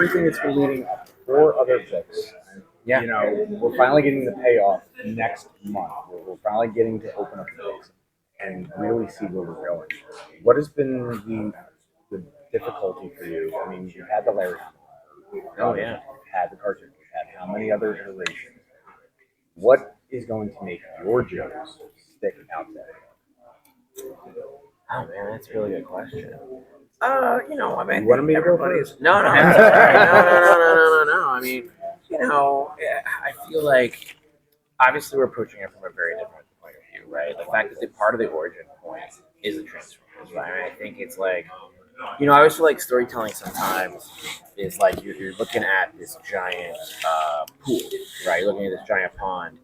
everything that's been leading up, 4 other books. Yeah. You know, we're finally getting the payoff next month. We're finally getting to open up the books and really see where we're going. What has been the difficulty for you? I mean, you've had the Larry. Oh, yeah. You've had the cartoon. You've had how many other iterations? What is going to make your jokes stick out there? Oh man, that's a really good question. I mean, You wanted me to go everybody's first? no, I'm sorry, no. I mean, I feel like obviously we're approaching it from a very different point of view, right? The fact that the part of the origin point is the Transformers, right? I mean, I think it's like, I always feel like storytelling sometimes is like you're looking at this giant pool, right? You're looking at this giant pond,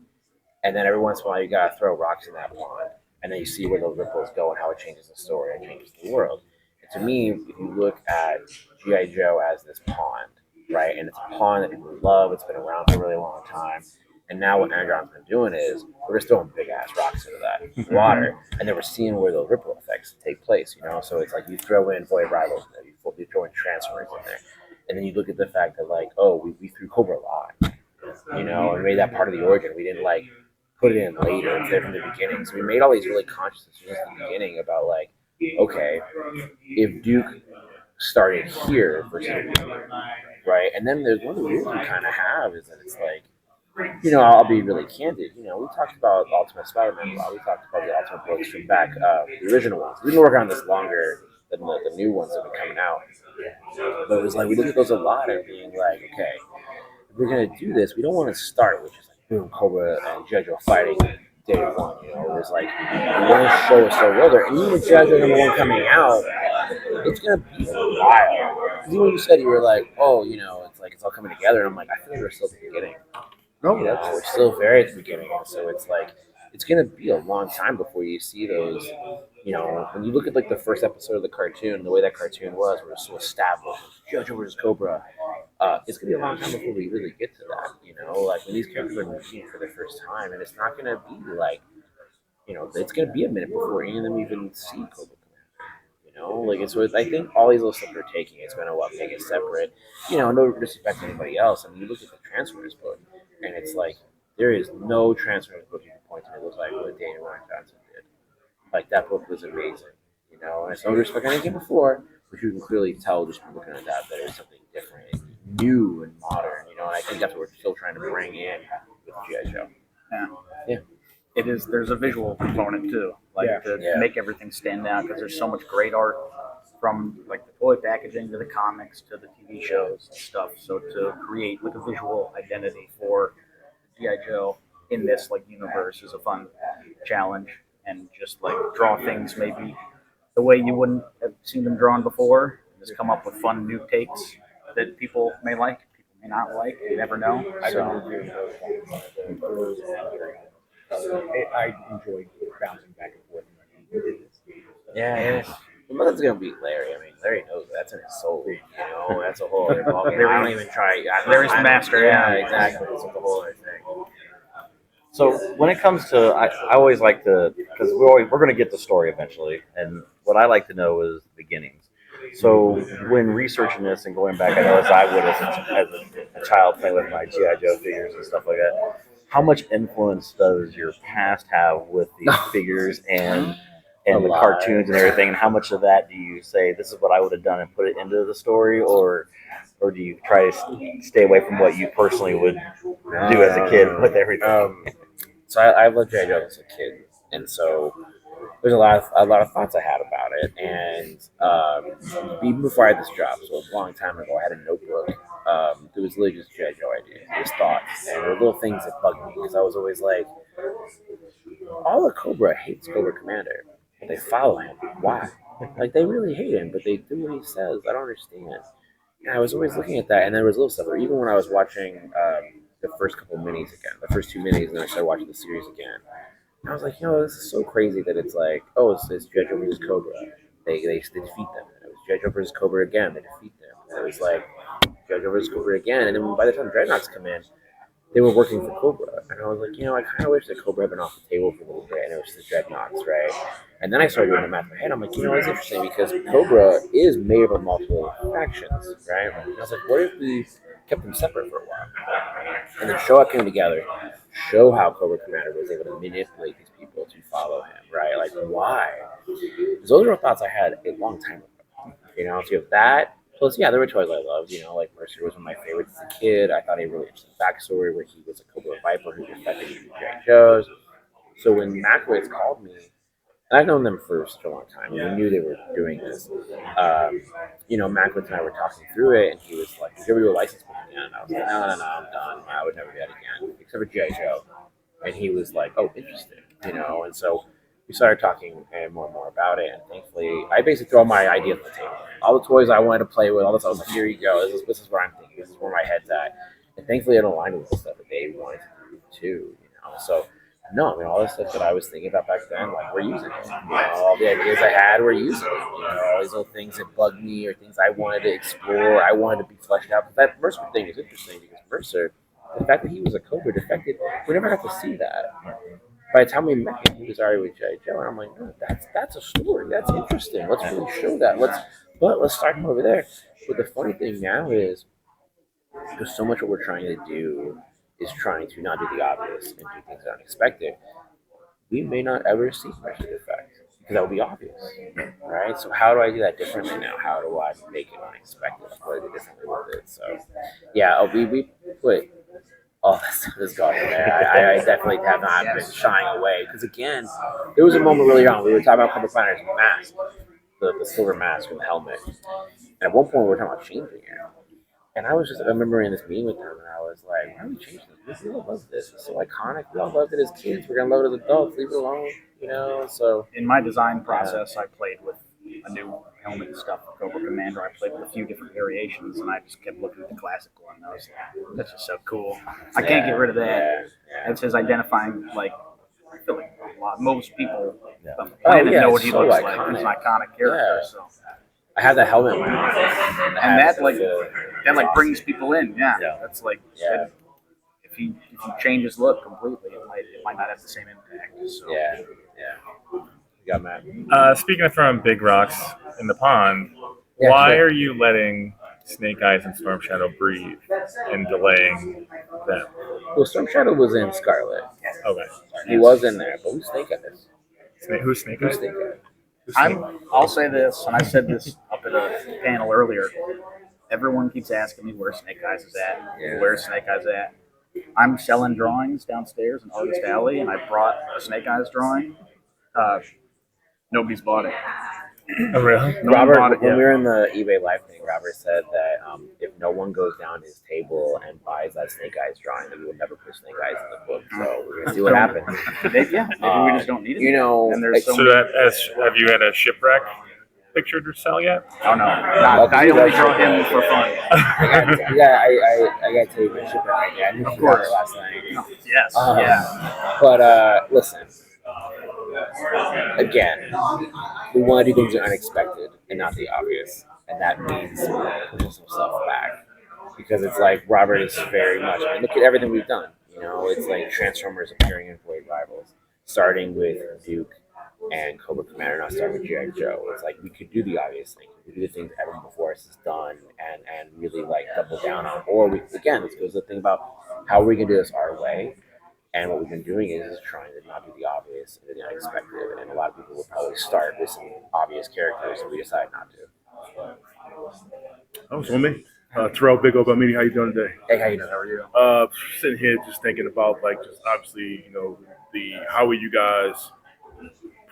and then every once in a while you gotta throw rocks in that pond, and then you see where those ripples go and how it changes the story and changes the world. And to me, if you look at GI Joe as this pond, right, and it's a pond that people love, it's been around for a really long time, and now what Energon's been doing is we're just throwing big ass rocks into that water, and then we're seeing where those ripple effects take place. So it's like you throw in Boy Rivals in there, you throw in Transformers in there, and then you look at the fact that like, oh, we threw Cobra a lot, and made that part of the origin. We didn't like put it in later instead of from the beginning. So we made all these really conscious decisions at the beginning about like, okay, if Duke started here versus right, and then there's one of the rules we kind of have is that it's like, I'll be really candid. We talked about Ultimate Spider-Man a lot. We talked about the Ultimate books from back, the original ones. We've been working on this longer than the new ones that have been coming out. But it was like we look at those a lot and being like, okay, if we're gonna do this, we don't want to start with just like boom, Cobra and JoJo fighting day one. It's like we want to show a story further. And even with JoJo #1 coming out, it's gonna be a while. Because even when you said you were like, oh, it's like it's all coming together, and I'm like, I feel like we're still at the beginning. No, We're still very at the beginning, and so it's like it's gonna be a long time before you see those. When you look at like the first episode of the cartoon, the way that cartoon was, where it's so established, JoJo versus Cobra, it's gonna be a long time before we really get to that. Like when these characters are meeting for the first time, and it's not gonna be like, it's gonna be a minute before any of them even see Cobra. I think all these little steps we're taking, it's gonna make it separate. No disrespect to anybody else. I mean, you look at the Transformers book, and it's like there is no Transformers book you can point to that looks like what Daniel Ryan Johnson did. Like that book was amazing. And it's no disrespect to anything before, but you can clearly tell just from looking at that it's something different, new and modern. And I think that's what we're still trying to bring in with GI Joe. Yeah. It is. There's a visual component too, to make everything stand out because there's so much great art from like the toy packaging to the comics to the TV shows and stuff. So to create like a visual identity for GI Joe in this like universe is a fun challenge, and just like draw things maybe the way you wouldn't have seen them drawn before. Just come up with fun new takes that people may like, people may not like. You never know. I don't agree with those. I enjoy bouncing back and forth. Yeah. But that's gonna be Larry. I mean, Larry knows that's in his soul. That's a whole other ballgame. I don't even try. Larry's the master. Yeah, exactly. It's a whole other thing. So when it comes to, I always like to, because we're going to get the story eventually, and what I like to know is the beginnings. So when researching this and going back, I know as I would as a child playing with my GI Joe figures and stuff like that. How much influence does your past have with these figures and the cartoons and everything? And how much of that do you say this is what I would have done and put it into the story, or do you try to stay away from what you personally would do as a kid with everything? So I loved GI Joe as a kid, and so there's a lot of thoughts I had about it. And even before I had this job, so a long time ago, I had a notebook. It was literally just GI Joe ideas, just thoughts, and there were little things that bugged me because I was always like, all of Cobra hates Cobra Commander, but they follow him. Why? Like they really hate him, but they do what he says. I don't understand. And I was always looking at that, and there was little stuff. Or even when I was watching the first couple minis again, the first 2 minis, and then I started watching the series again. And I was like, this is so crazy that it's like, oh, it's GI Joe versus Cobra. They defeat them. And it was GI Joe versus Cobra again. They defeat them. And it was like GI Joe versus Cobra again. And then by the time Dreadnoughts come in, they were working for Cobra, and I was like, I kind of wish that Cobra had been off the table for a little bit, and it was the Dreadnoughts, right? And then I started doing the math in my head. I'm like, it's interesting because Cobra is made up of multiple factions, right? And I was like, what if we kept them separate for a while, and then show how it came together, show how Cobra Commander was able to manipulate these people to follow him, right? Like, why? Because those are thoughts I had a long time ago. So you have that. Plus, there were toys I loved. Like Mercer was one of my favorites as a kid. I thought a really interesting backstory where he was a Cobra Viper who defected to G.I. Joes. So when Macroids called me, and I've known them for such a long time, and we knew they were doing this. Macroids and I were talking through it, and he was like, "Did you ever do a license book again?" And I was like, "No, I'm done. I would never do that again, except for G.I. Joe." And he was like, "Oh, interesting," And so we started talking more and more about it. And thankfully, I basically throw my ideas on the table. All the toys I wanted to play with, all this, I was like, "Here you go. This is where I'm thinking. This is where my head's at." And thankfully, it aligned with the stuff that they wanted to do too. So. No, all the stuff that I was thinking about back then, like, we're using it. All the ideas I had, we're using it. All these little things that bugged me or things I wanted to explore, I wanted to be fleshed out. But that Mercer thing is interesting because Mercer, the fact that he was a Cobra defected, we never got to see that. By the time we met him, he was already with G.I. Joe, and I'm like, no, that's a story. That's interesting. Let's really show that. Let's start from over there. But the funny thing now is, there's so much what we're trying to do is trying to not do the obvious and do things unexpected. We may not ever see Mercer defect because that would be obvious, right? So how do I do that differently now? How do I make it unexpected? How do I do differently with it? So, we put all that stuff has gone in there. I definitely have not been shying away because again, there was a moment really on. We were talking about Cobra Commander's mask, the silver mask and the helmet, and at one point we were talking about changing it. And I remember in this meeting with them, and I was like, why are we changing this? We all love this. It's so iconic. We all loved it as kids. We're going to love it as adults. Leave it alone, So in my design process, I played with a new helmet and stuff for Cobra Commander. I played with a few different variations, and I just kept looking at the classic one. And I was like, that's just so cool. I can't get rid of that. It's his identifying, like, I feel like most people on the planet know what he looks like. He's an iconic character, so. I have that helmet in my office, and that brings people in. That's like if he changes look completely, it might not have the same impact. So. You got Matt. Speaking of throwing big rocks in the pond, why are you letting Snake Eyes and Storm Shadow breathe and delaying them? Well, Storm Shadow was in Scarlet. Okay. He was in there, but who's Snake Eyes? Who's Snake Eyes? I'll say this, and I said this up at a panel earlier. Everyone keeps asking me where Snake Eyes is at. Where's Snake Eyes at? I'm selling drawings downstairs in Artist Alley, and I brought a Snake Eyes drawing. Nobody's bought it. Oh, really? Robert, when we were in the eBay Live thing, Robert said that if no one goes down his table and buys that Snake Eyes drawing, then we will never put Snake Eyes in the book. So we're gonna see what happens. Maybe we just don't need it. And there's have you had a shipwreck picture to sell yet? Oh no, I only draw him for fun. I got to tell you my shipwreck right now. I knew Of course. last night. Yes. But listen. Again, we want to do things that are unexpected and not the obvious, and that means pushing some stuff back because it's like Robert is very much. I mean, look at everything we've done. It's like Transformers appearing in Void Rivals, starting with Duke and Cobra Commander, not starting with G.I. Joe. It's like we could do the obvious thing. We could do the things everyone before us has done and really like double down on. Or this goes to the thing about how we can do this our way. And what we've been doing is trying to not do the obvious and the unexpected. And a lot of people will probably start with some obvious characters, and we decide not to. Oh, so me. Terrell, Big O Media. How you doing today? Hey, how you doing? How are you? Sitting here just thinking about just obviously, how are you guys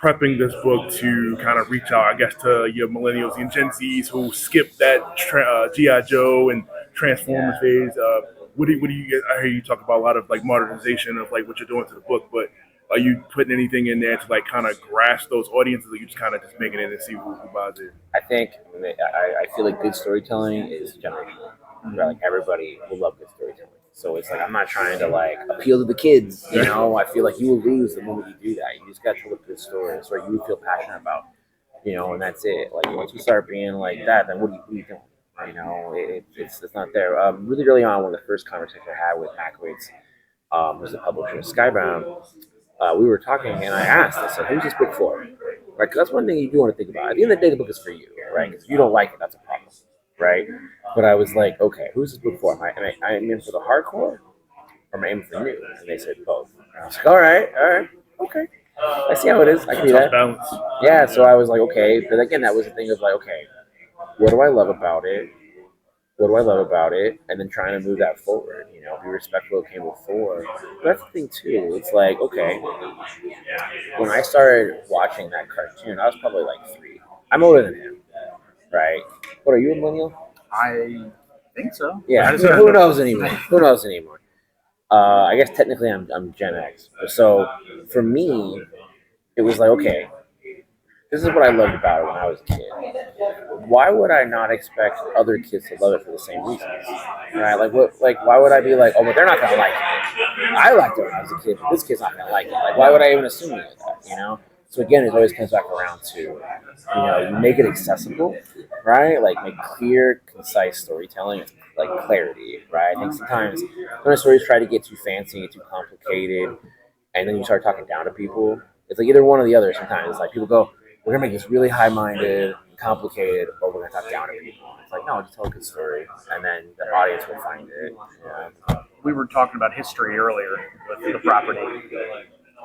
prepping this book to kind of reach out, I guess, to your millennials and Gen Zs who skipped that G.I. Joe and Transformers phase. What do you get? I hear you talk about a lot of modernization of what you're doing to the book, but are you putting anything in there to kind of grasp those audiences, or you just kind of just making it and see who buys it? I think I feel like good storytelling is generational. Right? Everybody will love good storytelling. So it's I'm not trying to appeal to the kids. I feel like you will lose the moment you do that. You just got to tell a good story, a story you feel passionate about. And that's it. Once you start being like that, then what are you doing? It's not there. Really early on, one of the first conversations I had with Macroids, who's the publisher, Skybound, we were talking, and I asked, I said, who's this book for? Right? Because that's one thing you do want to think about. At the end of the day, the book is for you, right? Because if you don't like it, that's a problem, right? But I was like, okay, who's this book for? Am I in for the hardcore, or am I in for new? And they said both. And I was like, all right, okay. I see how it is. I can do that. Balance. Yeah, so I was like, okay. But again, that was the thing of like, okay, what do I love about it? What do I love about it? And then trying to move that forward, be respectful of came before. But that's the thing too. It's like, okay, when I started watching that cartoon, I was probably like 3. I'm older than him, right? What are you, a millennial? I think so. Yeah. Who knows anymore? I guess technically I'm Gen X. So for me, it was like, okay, this is what I loved about it when I was a kid. Why would I not expect other kids to love it for the same reasons? Right? Like what? Like why would I be like, oh, but they're not gonna like it? I liked it when I was a kid, but this kid's not gonna like it. Like why would I even assume that? So again, it always comes back around to, you make it accessible, right? Like make clear, concise storytelling, like clarity, right? I think sometimes stories try to get too fancy, get too complicated, and then you start talking down to people. It's like either one or the other. Sometimes it's like people go, we're gonna make this really high-minded, complicated, or we're gonna talk down to people. It's like, no, just tell a good story, and then the audience will find it. Yeah. We were talking about history earlier with the property.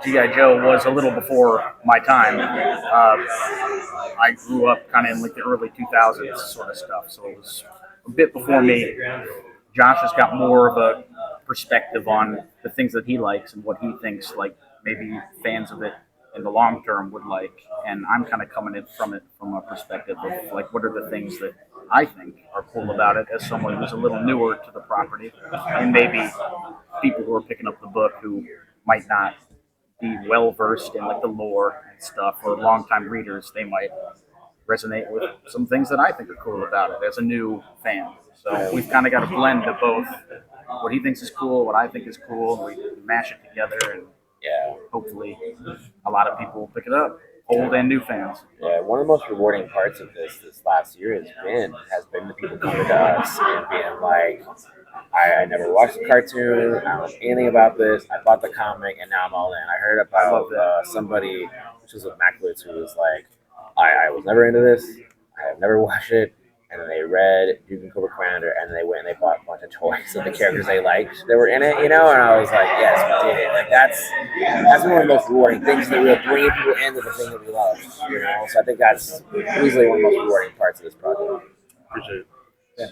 G.I. Joe was a little before my time. I grew up kind of in like the early 2000s sort of stuff, so it was a bit before me. Josh has got more of a perspective on the things that he likes and what he thinks like maybe fans of it in the long term would like, and I'm kind of coming in from a perspective of like what are the things that I think are cool about it as someone who's a little newer to the property, and maybe people who are picking up the book who might not be well versed in like the lore and stuff, or longtime readers, they might resonate with some things that I think are cool about it as a new fan. So we've kind of got a blend of both what he thinks is cool, what I think is cool, and we mash it together, and hopefully a lot of people will pick it up, old and new fans. Yeah, one of the most rewarding parts of this last year has been the people coming to us and being like, I never watched the cartoon, I don't know anything about this, I bought the comic, and now I'm all in. I heard about somebody, which was with Macklitz, who was like, I was never into this, I have never watched it, and then they read Duke and Cobra Commander, and then they went and they bought a bunch of toys of the characters they liked that were in it, and I was like, yes, we did it. Like that's one of the most rewarding things, that we're bringing people into the thing that we love, So I think that's easily one of the most rewarding parts of this project. Appreciate it.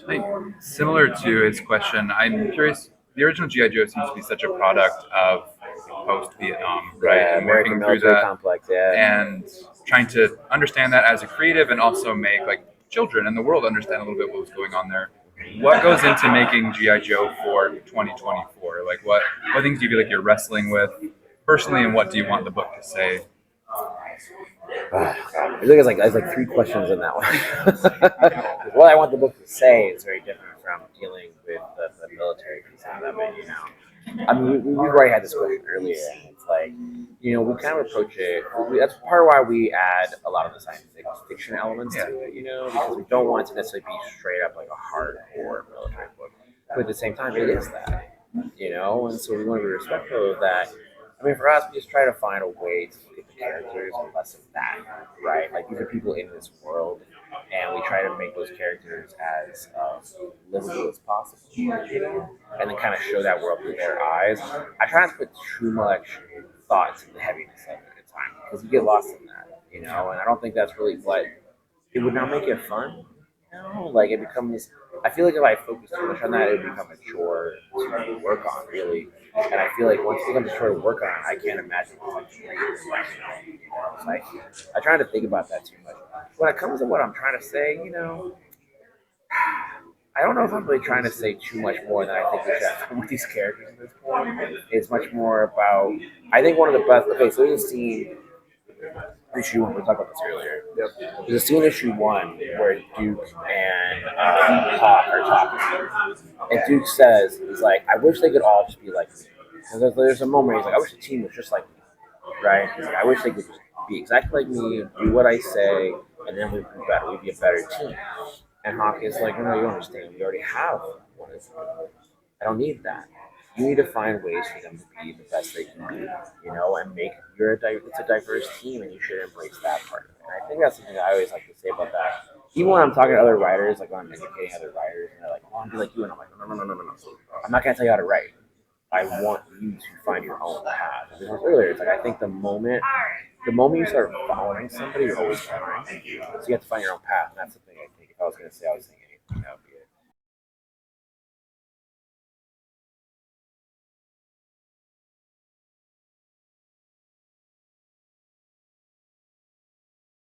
Like, similar to his question, I'm curious. The original G.I. Joe seems to be such a product of post-Vietnam, right? Yeah, And American working through military that complex, yeah. and trying to understand that as a creative, and also make like children and the world understand a little bit what was going on there. What goes into making G.I. Joe for 2024? Like, what things do you feel like you're wrestling with personally, and what do you want the book to say? I think there's like 3 questions in that one. What I want the book to say is very different from dealing with the military piece of it, I mean, we've already had this question earlier, and it's like, we kind of approach it. That's part of why we add a lot of the science fiction elements to it, because we don't want it to necessarily be straight up like a hardcore military book. But at the same time, it is that, and so we want to be respectful of that. I mean, for us, we just try to find a way to look at the characters and less of that, right? Like, these are people in this world, and we try to make those characters as livable as possible, and then kind of show that world through their eyes. I try not to put too much thought into the heaviness of it at times, because you get lost in that, and I don't think that's really what it would not make it fun. Like, it becomes, I feel like if I focus too much on that, it would become a chore to work on, really. And I feel like once it becomes a chore to work on, I can't imagine what's great. So I try not to think about that too much. When it comes to what I'm trying to say, I don't know if I'm really trying to say too much more than I think we should have with these characters at this point. It's much more about, I think one of the best, okay, so there's a scene, issue 1, we talked about this earlier. Yep. There's a scene in issue 1 where Duke and Hawk are talking. And Duke says, he's like, I wish they could all just be like me. And there's a moment he's like, I wish the team was just like me. Right? He's like, I wish they could just be exactly like me, do what I say, and then we'd be better. We'd be a better team. And Hawk is like, no, you don't understand. We already have one. I don't need that. you need to find ways for them to be the best they can be, you know, and make it's a diverse team, and you should embrace that part of it. And I think that's something I always like to say about that. Even when I'm talking to other writers, like when I'm educating other writers, and they're like, "Oh, I'm like you," and I'm like, "No. I'm not gonna tell you how to write. I want you to find your own path." As I was earlier, it's like I think the moment you start following somebody, you're always behind. So you have to find your own path, and that's something I think. If I was gonna say, I was thinking, you know,